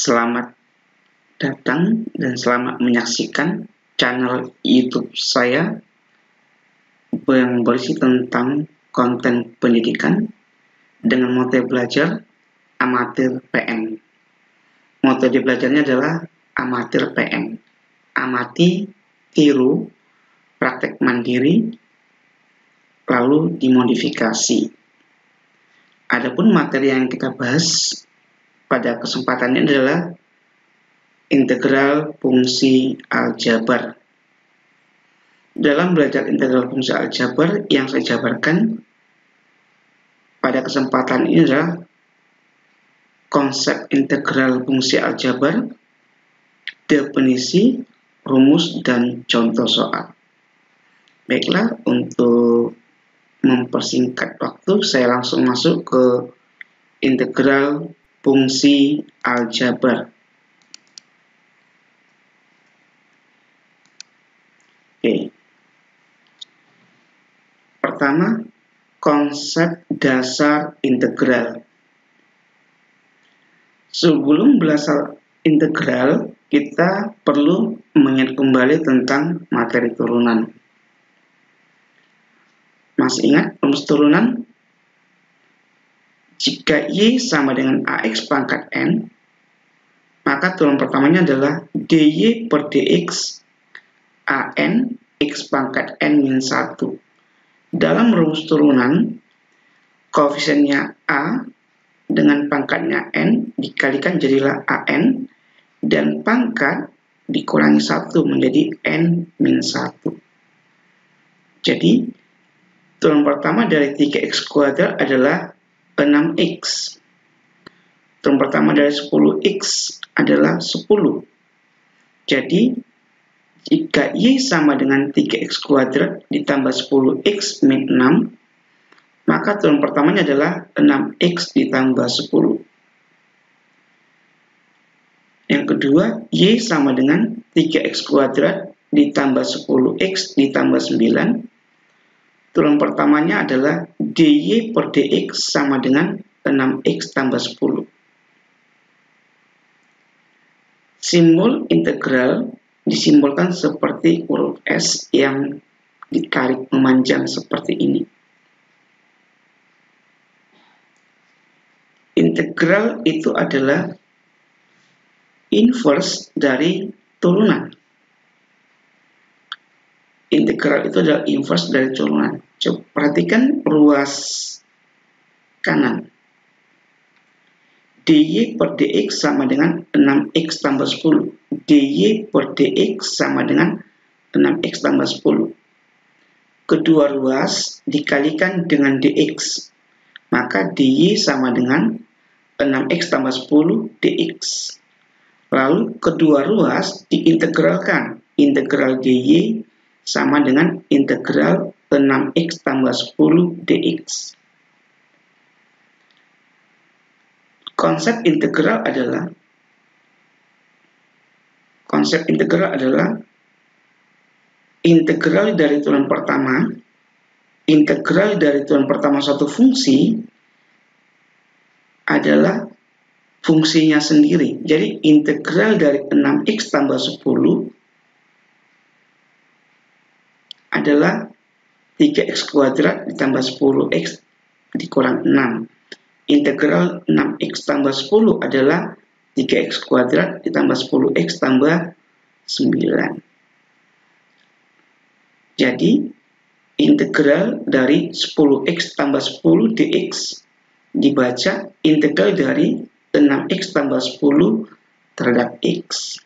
Selamat datang dan selamat menyaksikan channel YouTube saya yang berisi tentang konten pendidikan dengan materi belajar amatir PM. Materi belajarnya adalah amatir PM. Amati, tiru, praktek mandiri, lalu dimodifikasi. Adapun materi yang kita bahas pada kesempatan ini adalah integral fungsi aljabar. Dalam belajar integral fungsi aljabar, yang saya jabarkan pada kesempatan ini adalah konsep integral fungsi aljabar, definisi, rumus, dan contoh soal. Baiklah, untuk mempersingkat waktu, saya langsung masuk ke integral fungsi aljabar. Oke. Pertama, konsep dasar integral. Sebelum belajar integral, kita perlu mengingat kembali tentang materi turunan. Masih ingat rumus turunan? Jika Y sama dengan AX pangkat N, maka turunan pertamanya adalah DY per DX AN X pangkat N min 1. Dalam rumus turunan, koefisiennya A dengan pangkatnya N dikalikan jadilah AN, dan pangkat dikurangi 1 menjadi N min 1. Jadi, turunan pertama dari 3x kuadrat adalah 6x. Turunan pertama dari 10x adalah 10. Jadi, jika Y sama dengan 3x kuadrat ditambah 10x min 6, maka turunan pertamanya adalah 6x ditambah 10. Yang kedua, Y sama dengan 3x kuadrat ditambah 10x ditambah 9. Turunan pertamanya adalah DY per DX sama dengan 6x tambah 10. Simbol integral disimbolkan seperti huruf S yang ditarik memanjang seperti ini. Integral itu adalah inverse dari turunan. Integral itu adalah inverse dari turunan. Coba perhatikan ruas kanan. DY per DX sama dengan 6x tambah 10. DY per DX sama dengan 6x tambah 10. Kedua ruas dikalikan dengan DX. Maka DY sama dengan 6x tambah 10 DX. Lalu kedua ruas diintegralkan. Integral DY sama dengan integral 6x tambah 10 dx. Konsep integral adalah integral dari turunan pertama. Integral dari turunan pertama suatu fungsi adalah fungsinya sendiri. Jadi integral dari 6x tambah 10 adalah 3x kuadrat ditambah 10x dikurang 6. Integral 6x tambah 10 adalah 3x kuadrat ditambah 10x tambah 9. Jadi, integral dari 10x tambah 10 dx dibaca integral dari 6x tambah 10 terhadap x.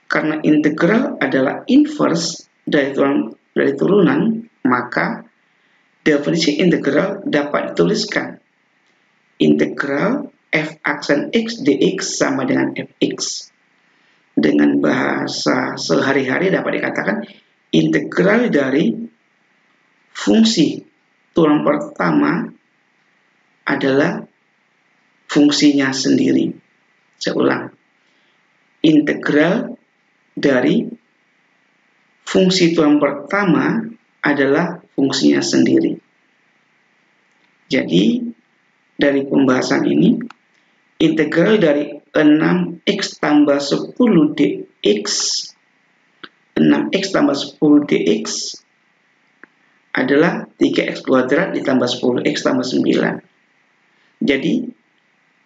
Karena integral adalah inverse dari turunan, maka definisi integral dapat dituliskan. Integral f aksen x dx sama dengan fx. Dengan bahasa sehari-hari dapat dikatakan integral dari fungsi turunan pertama adalah fungsinya sendiri. Saya ulang. Integral dari fungsi turunan pertama adalah fungsinya sendiri. Jadi, dari pembahasan ini, integral dari 6x tambah 10 dx, 6x tambah 10 dx adalah 3x kuadrat ditambah 10x tambah 9. Jadi,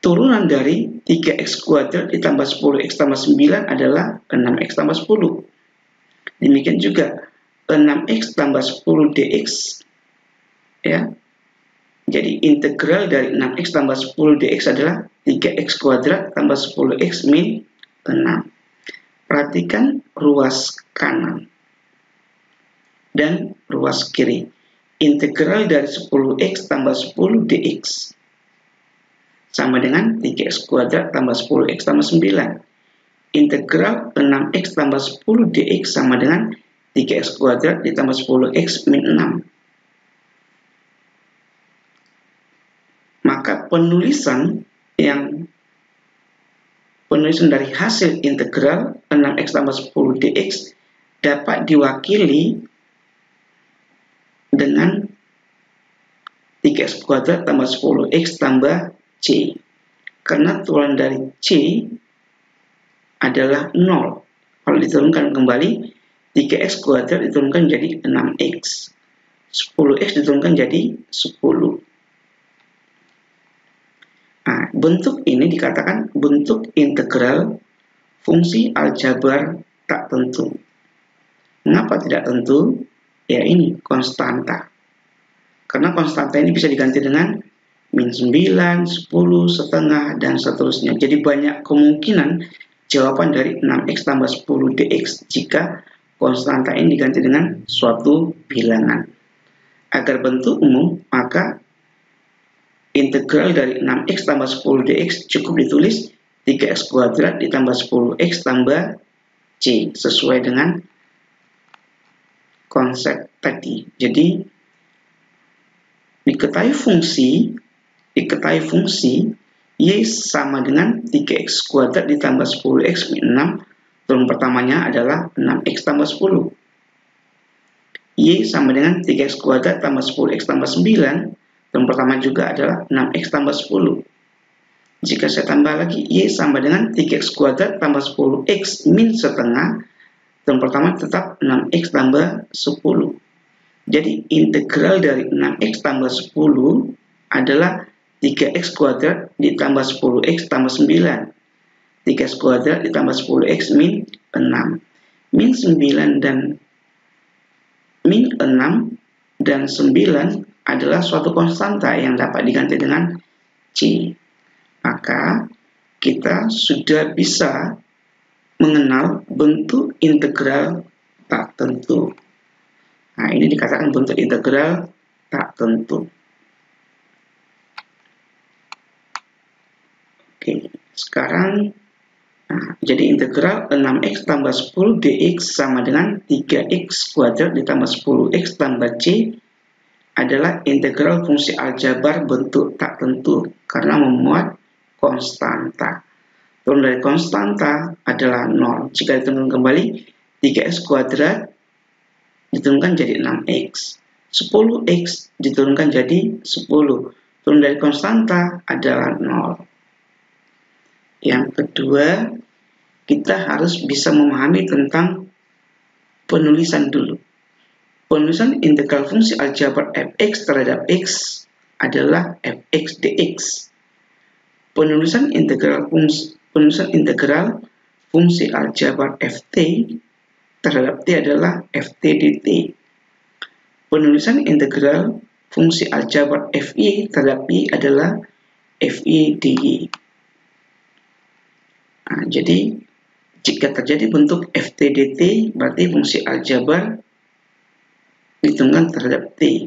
turunan dari 3x kuadrat ditambah 10x tambah 9 adalah 6x tambah 10. Demikian juga 6x tambah 10 dx, ya. Jadi integral dari 6x tambah 10 dx adalah 3x kuadrat tambah 10x min 6. Perhatikan ruas kanan dan ruas kiri. Integral dari 10x tambah 10 dx sama dengan 3x kuadrat tambah 10x tambah 9. Integral 6x tambah 10 dx sama dengan 3x kuadrat ditambah 10x min 6. Maka penulisan dari hasil integral 6x tambah 10 dx dapat diwakili dengan 3x kuadrat tambah 10x tambah c. Karena turunan dari c adalah 0. Kalau diturunkan kembali, 3x kuadrat diturunkan jadi 6x. 10x diturunkan jadi 10. Nah, bentuk ini dikatakan bentuk integral fungsi aljabar tak tentu. Mengapa tidak tentu? Ya ini, konstanta. Karena konstanta ini bisa diganti dengan min 9, 10, setengah, dan seterusnya. Jadi banyak kemungkinan jawaban dari 6x tambah 10 dx jika konstanta ini diganti dengan suatu bilangan. Agar bentuk umum, maka integral dari 6x tambah 10 dx cukup ditulis 3x kuadrat ditambah 10x tambah c, sesuai dengan konsep tadi. Jadi diketahui fungsi y sama dengan 3x kuadrat ditambah 10x min 6. Turun pertamanya adalah 6x tambah 10. Y sama dengan 3x kuadrat tambah 10x tambah 9. Turun pertama juga adalah 6x tambah 10. Jika saya tambah lagi, y sama dengan 3x kuadrat tambah 10x min setengah. Turun pertama tetap 6x tambah 10. Jadi integral dari 6x tambah 10 adalah 3x kuadrat ditambah 10x tambah 9. 3x kuadrat ditambah 10x min 6. Min 9 dan min 6 dan 9 adalah suatu konstanta yang dapat diganti dengan c. Maka kita sudah bisa mengenal bentuk integral tak tentu. Nah, ini dikatakan bentuk integral tak tentu. Oke, sekarang jadi integral 6x tambah 10 dx sama dengan 3x kuadrat ditambah 10x tambah c adalah integral fungsi aljabar bentuk tak tentu karena memuat konstanta. Turun dari konstanta adalah 0. Jika diturunkan kembali, 3x kuadrat diturunkan jadi 6x. 10x diturunkan jadi 10. Turun dari konstanta adalah 0. Yang kedua, kita harus bisa memahami tentang penulisan dulu. Penulisan integral fungsi aljabar fx terhadap x adalah fx dx. Penulisan integral fungsi aljabar ft terhadap t adalah ft dt. Penulisan integral fungsi aljabar fi terhadap y adalah fi dy. Nah, jadi jika terjadi bentuk ft dt, berarti fungsi aljabar dihitungkan terhadap t.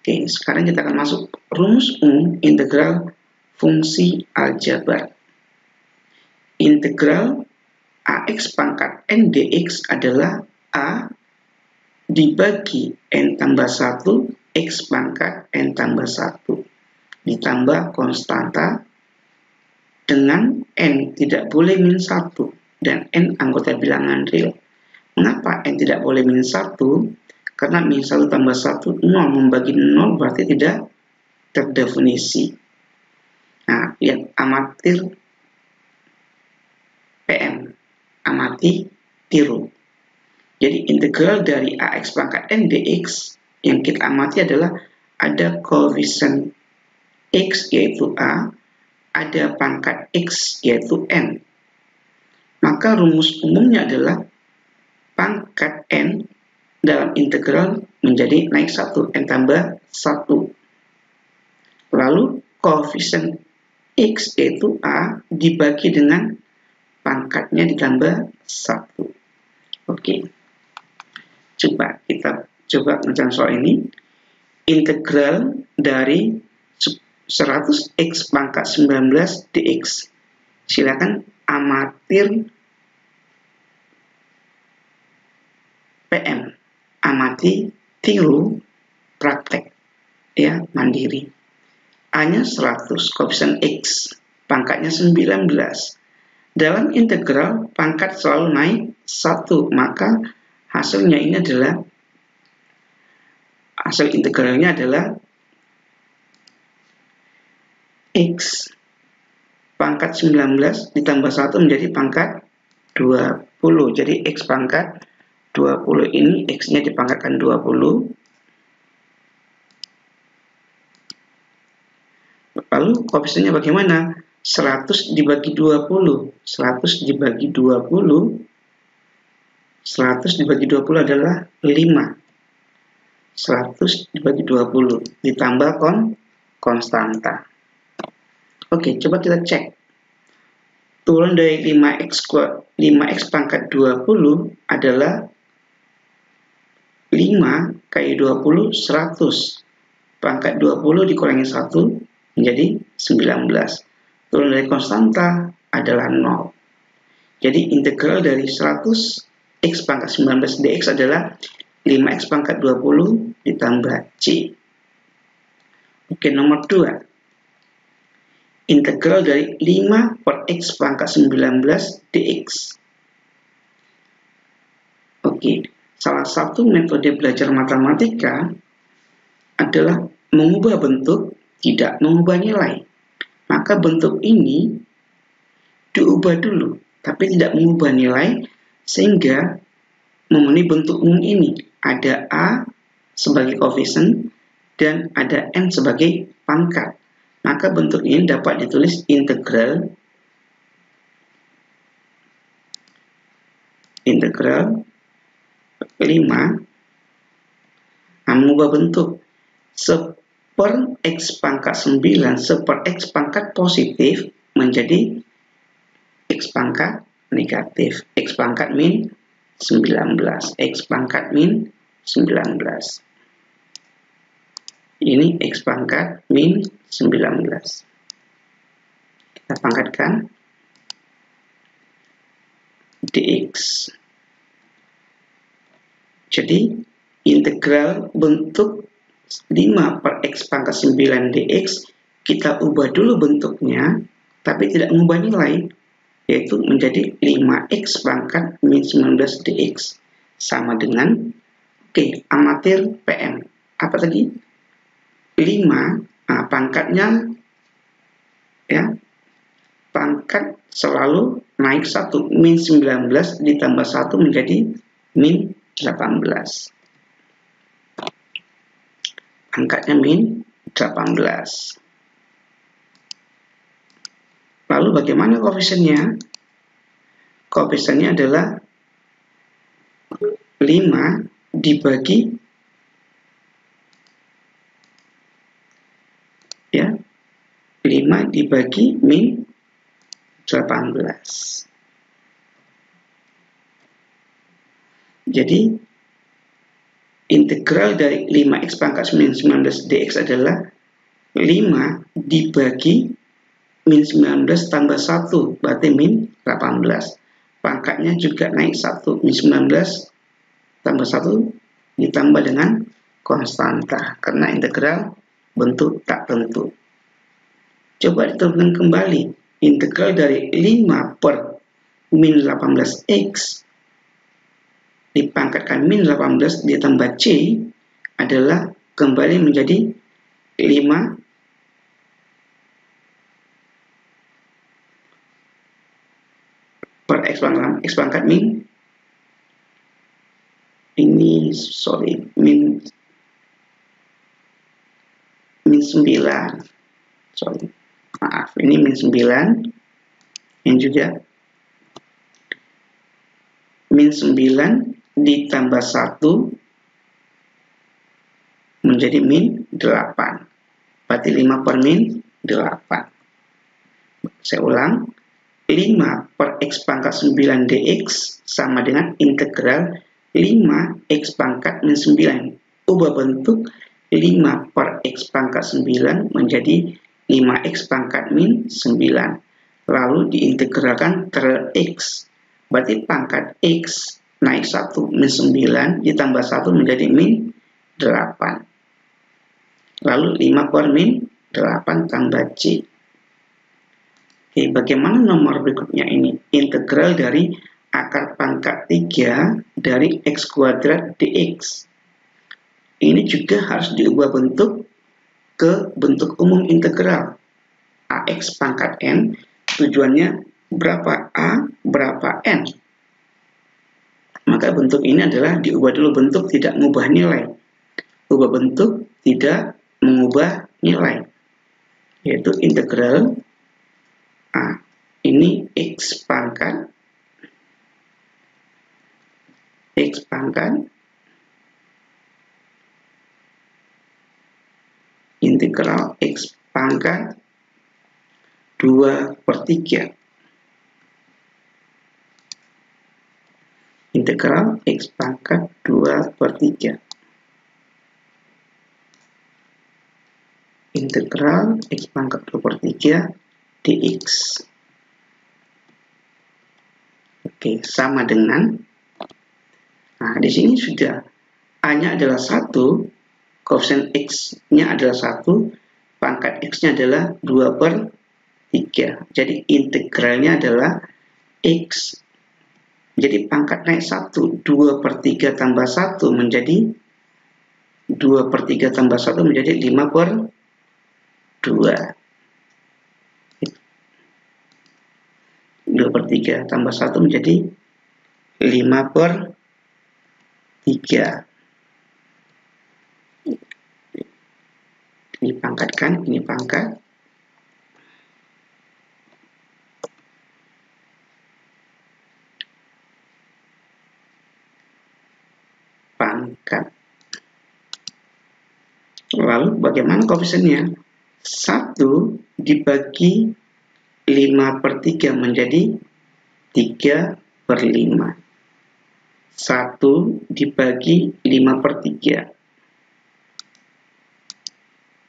Oke, sekarang kita akan masuk rumus umum integral fungsi aljabar. Integral ax pangkat n dx adalah a dibagi n tambah 1 x pangkat n tambah 1 ditambah konstanta dengan n tidak boleh min 1 dan n anggota bilangan real. Mengapa n tidak boleh min 1? Karena min 1 tambah 1, 0 membagi 0 berarti tidak terdefinisi. Nah, lihat amatir amati tiru. Jadi integral dari AX pangkat N dx yang kita amati adalah ada koefisien X yaitu A, ada pangkat X yaitu N. Maka rumus umumnya adalah pangkat N dalam integral menjadi naik 1, N tambah 1. Lalu koefisien X yaitu A dibagi dengan pangkatnya ditambah 1. Oke. Coba kita mengerjakan soal ini. Integral dari 100x pangkat 19 dx. Silakan amatir PM, amati tiru praktek ya, mandiri. A-nya 100, koefisien X, pangkatnya 19. Dalam integral pangkat selalu naik 1, maka hasilnya ini adalah hasil integralnya adalah X pangkat 19 ditambah 1 menjadi pangkat 20. Jadi X pangkat 20 ini X-nya dipangkatkan 20. Lalu koefisiennya bagaimana? 100 dibagi 20. 100 dibagi 20. 100 dibagi 20 adalah 5. 100 dibagi 20 ditambah konstanta. Oke, coba kita cek. Turun dari 5x pangkat 20 adalah 5 kali 20, 100. Pangkat 20 dikurangi 1 menjadi 19. Turun dari konstanta adalah 0. Jadi integral dari 100 x pangkat 19 dx adalah 5x pangkat 20 ditambah c. Oke, nomor 2. Integral dari 5 per x pangkat 19 dx. Oke, salah satu metode belajar matematika adalah mengubah bentuk, tidak mengubah nilai. Maka bentuk ini diubah dulu, tapi tidak mengubah nilai, sehingga memenuhi bentuk umum ini. Ada A sebagai koefisien dan ada N sebagai pangkat. Maka bentuk ini dapat ditulis integral 5 mengubah bentuk seper x pangkat 9 seper x pangkat positif menjadi x pangkat negatif, x pangkat min 19, x pangkat min 19. Ini x pangkat min 19. Kita pangkatkan dx. Jadi integral bentuk 5 per x pangkat 9 dx kita ubah dulu bentuknya, tapi tidak mengubah nilai, yaitu menjadi 5x pangkat min 19 dx sama dengan, amatir PM. Apa tadi? 5, pangkatnya ya, pangkat selalu naik 1, min 19 ditambah 1 menjadi min 18. Pangkatnya min 18. Lalu bagaimana koefisiennya? Koefisiennya adalah 5 dibagi 5 dibagi min 18. Jadi integral dari 5x pangkat min 19 dx adalah 5 dibagi min 19 tambah 1, berarti min 18. Pangkatnya juga naik 1, min 19 tambah 1 ditambah dengan konstanta, karena integral bentuk tak tentu. Coba ditentukan kembali. Integral dari 5 per min 18x dipangkatkan min 18 ditambah c adalah kembali menjadi 5 per X pangkat min ini min 9. Maaf, ini min 9. Yang juga min 9 ditambah 1 menjadi min 8. Berarti 5 per min 8. Saya ulang. 5 per X pangkat 9 dx sama dengan integral 5 X pangkat min 9. Ubah bentuk 5 per X pangkat 9 menjadi 5X pangkat min 9. Lalu diintegralkan ter X. Berarti pangkat X naik 1 min 9 ditambah 1 menjadi min 8. Lalu 5 per min 8 tambah C. Oke, bagaimana nomor berikutnya ini? Integral dari akar pangkat 3 dari X kuadrat dx. Ini juga harus diubah bentuk ke bentuk umum integral. AX pangkat N, tujuannya berapa A, berapa N. Maka bentuk ini adalah diubah dulu bentuk, tidak mengubah nilai. Ubah bentuk, tidak mengubah nilai. Yaitu integral A. Ini X pangkat integral X pangkat 2 per 3. Integral X pangkat 2 per 3. Integral X pangkat 2 per 3 dx. Oke, sama dengan, nah di sini sudah A-nya adalah 1, koefisien X-nya adalah 1, pangkat X-nya adalah 2 per 3. Jadi integralnya adalah X. Jadi pangkat naik 1, 2 per 3 tambah 1 menjadi 2 per 3 tambah 1 menjadi 5 per 2. 2 per 3 tambah 1 menjadi 5 per 3. Dipangkatkan, ini pangkat. Lalu bagaimana koefisiennya? 1 dibagi 5 per 3 menjadi 3 per 5. 1 dibagi 5 per 3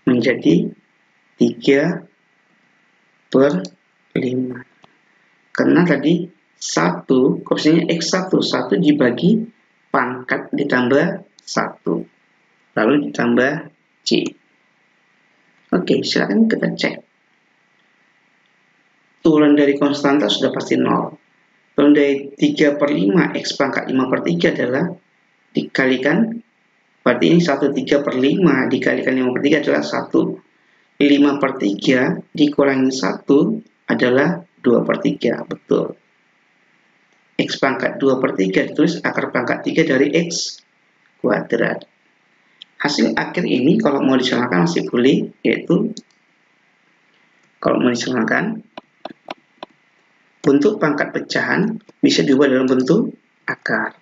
menjadi 3 per 5. Karena tadi 1, koefisiennya X1, 1 dibagi pangkat ditambah 1. Lalu ditambah C. Oke, silakan kita cek. Turunan dari konstanta sudah pasti 0. Turunan dari 3 per 5, X pangkat 5 per 3 adalah dikalikan, berarti ini 1 3 per 5 dikalikan 5 per 3 adalah 1. 5 per 3 dikurangi 1 adalah 2 per 3, betul. X pangkat 2 per 3 ditulis akar pangkat 3 dari X kuadrat. Hasil akhir ini kalau mau disamakan masih boleh, yaitu kalau mau disamakan bentuk pangkat pecahan bisa diubah dalam bentuk akar.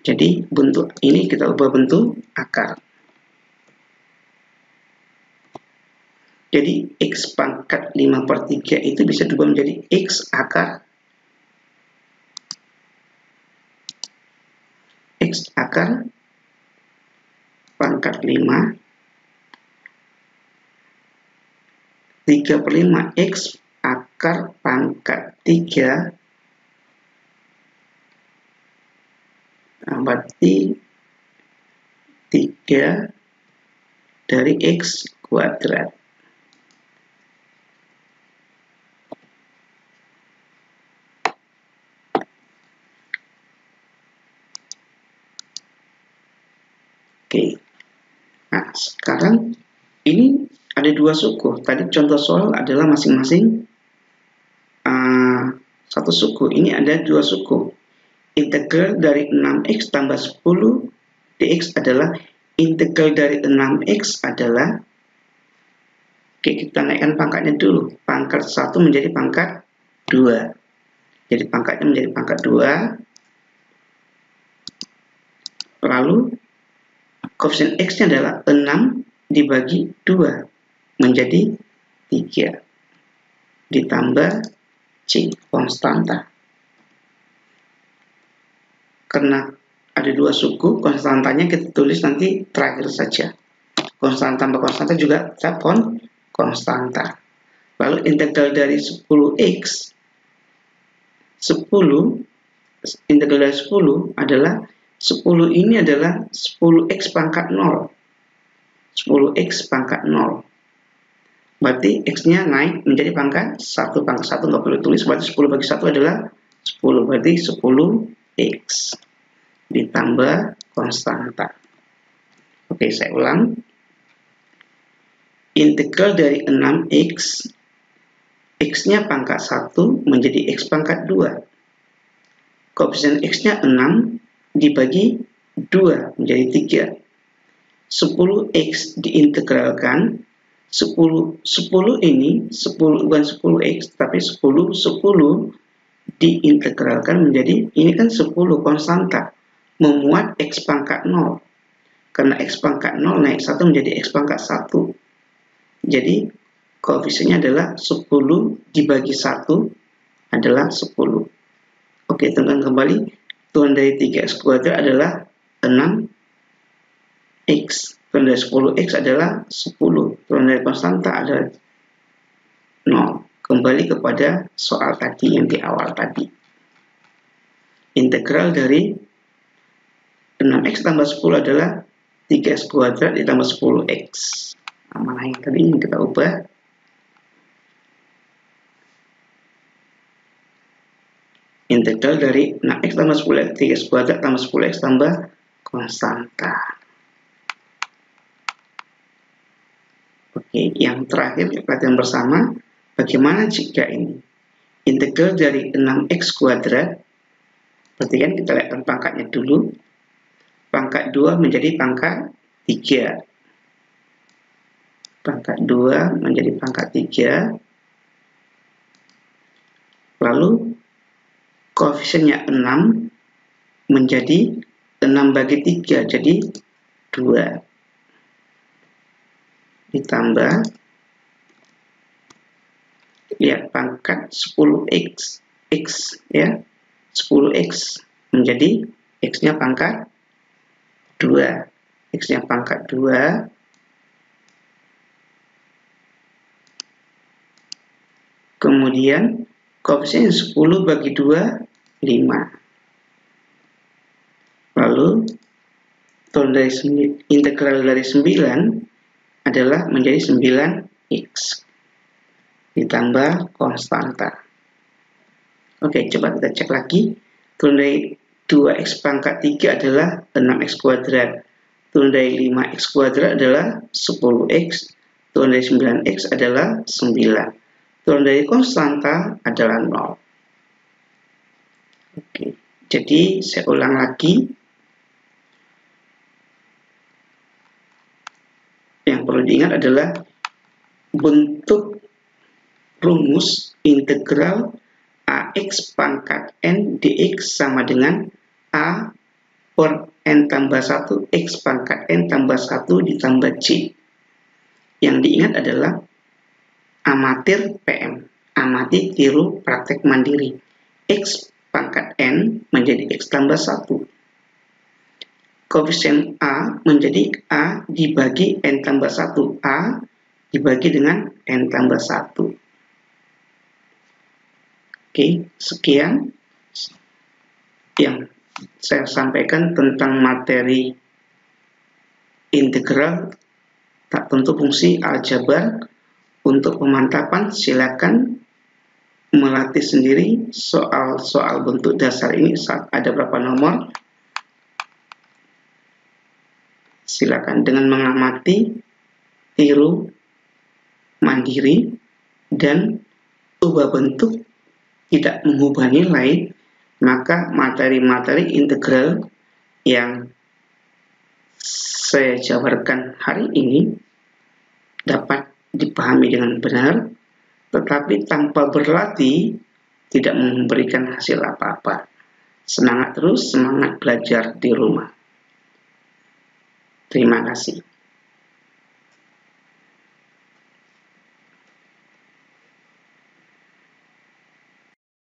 Jadi bentuk ini kita ubah bentuk akar. Jadi X pangkat 5 per 3 itu bisa diubah menjadi X akar pangkat 5 3 per 5 X akar pangkat 3, nah, berarti 3 dari X kuadrat. Oke. Nah, sekarang ini ada dua suku. Tadi contoh soal adalah masing-masing satu suku. Ini ada dua suku. Integral dari 6x tambah 10 dx adalah integral dari 6x adalah, oke, kita naikkan pangkatnya dulu. Pangkat 1 menjadi pangkat 2. Jadi pangkatnya menjadi pangkat 2. Lalu koefisien x-nya adalah 6 dibagi 2 menjadi 3. Ditambah C, konstanta. Karena ada dua suku, konstantanya kita tulis nanti terakhir saja. Konstanta tambah konstanta juga tetap konstanta. Lalu integral dari 10x, 10, integral dari 10 adalah 10 ini adalah 10x pangkat 0. 10x pangkat 0. Berarti x-nya naik menjadi pangkat 1. Pangkat 1 nggak perlu tulis, berarti 10 bagi 1 adalah 10. Berarti 10x ditambah konstanta. Oke, saya ulang. Integral dari 6x, x-nya pangkat 1 menjadi x pangkat 2. Koefisien x-nya 6 dibagi 2 menjadi 3. 10x diintegralkan. 10 ini 10 bukan 10x tapi 10 diintegralkan menjadi, ini kan 10 konstanta, memuat x pangkat 0. Karena x pangkat 0 naik 1 menjadi x pangkat 1. Jadi koefisiennya adalah 10 dibagi 1 adalah 10. Oke, temukan kembali. Turun dari 3x kuadrat adalah 6x. Turun dari 10x adalah 10. Turun dari konstanta adalah 0. Kembali kepada soal tadi yang di awal tadi. Integral dari 6x tambah 10 adalah 3x kuadrat ditambah 10x. Nah, mana yang tadi yang kita ubah? Integral dari 6x tambah 10x, 3x kuadrat tambah 10x tambah konstanta. Oke, yang terakhir kita perhatikan bersama, bagaimana jika ini? Integral dari 6x kuadrat, perhatikan kita lihat pangkatnya dulu. Pangkat 2 menjadi pangkat 3. Pangkat 2 menjadi pangkat 3. Lalu koefisiennya 6 menjadi 6 bagi 3, jadi 2. Ditambah, lihat pangkat 10x, x ya, 10x menjadi x-nya pangkat 2. X-nya pangkat 2. Kemudian koefisien 10 bagi 2, 5. Lalu integral dari 9 adalah menjadi 9x ditambah konstanta. Oke, coba kita cek lagi. Turun dari 2x pangkat 3 adalah 6x kuadrat. Turun dari 5x kuadrat adalah 10x. Turun dari 9x adalah 9. Turun dari konstanta adalah 0. Oke, jadi saya ulang lagi. Yang perlu diingat adalah bentuk rumus integral ax pangkat n dx sama dengan a per n tambah 1 x pangkat n tambah 1 ditambah c. Yang diingat adalah amatir PM, amati tiru praktek mandiri. X pangkat n menjadi x tambah 1. Koefisien A menjadi A dibagi N tambah 1. A dibagi dengan N tambah 1. Oke, sekian yang saya sampaikan tentang materi integral tak tentu fungsi aljabar. Untuk pemantapan silakan melatih sendiri soal-soal bentuk dasar ini. Saat ada berapa nomor, silakan dengan mengamati, tiru, mandiri, dan ubah bentuk tidak mengubah nilai, maka materi-materi integral yang saya jabarkan hari ini dapat dipahami dengan benar, tetapi tanpa berlatih tidak memberikan hasil apa-apa. Semangat terus, semangat belajar di rumah. Terima kasih.